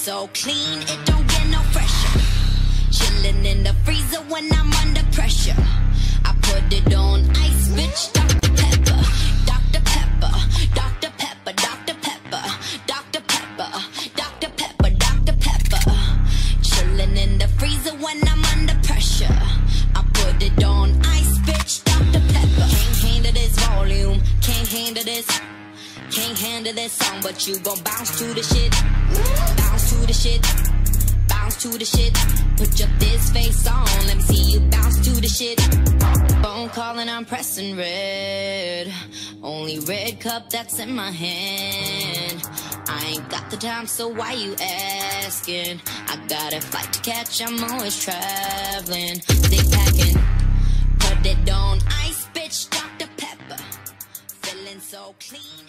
so clean, it don't get no fresher. Chillin' in the freezer when I'm under pressure. I put it on ice, bitch. Dr. Pepper, Dr. Pepper, Dr. Pepper, Dr. Pepper, Dr. Pepper, Dr. Pepper, Dr. Pepper. Chillin' in the freezer when I'm under pressure. I put it on ice, bitch. Dr. Pepper. Can't handle this volume, can't handle this. Can't handle this song, but you gon' bounce to the shit. Bounce to the shit. Bounce to the shit. Put your this face on, let me see you bounce to the shit. Phone calling, I'm pressing red. Only red cup that's in my hand. I ain't got the time, so why you asking? I got a flight to catch, I'm always traveling. Stick packing, put it on ice, bitch. Dr. Pepper, feeling so clean.